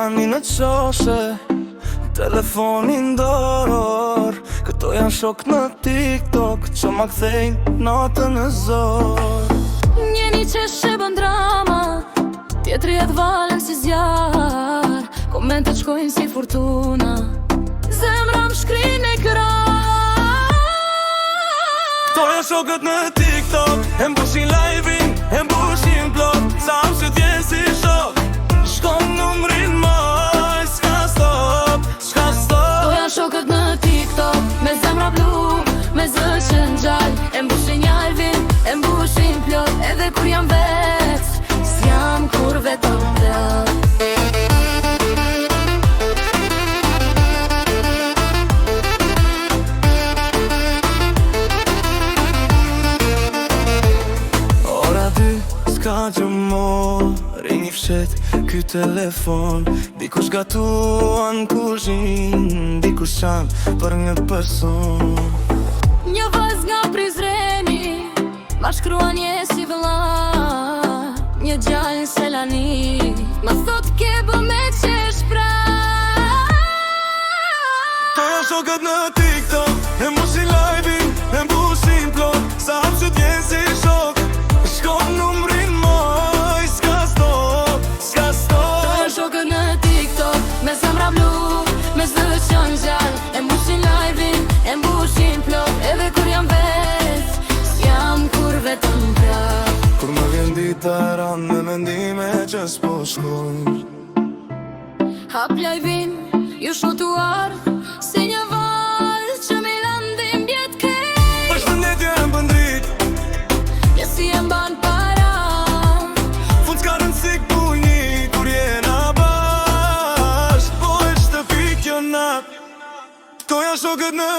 tani në qoshe, telefonin doror. Këto janë shok në TikTok që ma kthejnë natën në zor. Njeni që shebën drama, tjetri et valen si zjar. Komentet shkojnë si furtuna, zemra më shkrin e ekran. Këto janë shokët në TikTok, e mbushin live-in, e mbushin blog. Sa më që t'jen si shok, shkon numrin moj, s'ka stop, s'ka stop. Këto janë shokët në TikTok, me zemra blu, me zë që ngjall. E mbushin live-in, e mbushin plot. Edhe kur jam vet, s'jam kur vetëm plot. Ska që mori një fshet ky telefon. Dikush gatuan kuzhin, dikush qanë për një person. Një vëz nga Prizreni ma shkruan je si vëlla. Një gjallë në Selani ma thot ke bë me qesh pra. To janë shokët në TikTok, e mbushin live-in, e mbushin plot. Sa hapë që t'jen si shok, shkon numrin moj, s'ka stop, s'ka stop. To janë shokët në TikTok, me zemra blu, me zë që ngjall. E mbushin live-in, e mbushin plot. Edhe kur jam vet, s'jam kur vetëm plot. Kur më vjen dita ran me mendime që s'po shkojnë. Hap live-in, ju shotuar si një val që mi landim bjet kej. Për shëndetje e më ndrit, Pjesi e mban para, fund s'ka rëndësi këpuni kur jena bash. Po e shtëpi kjo nat, to janë shokët në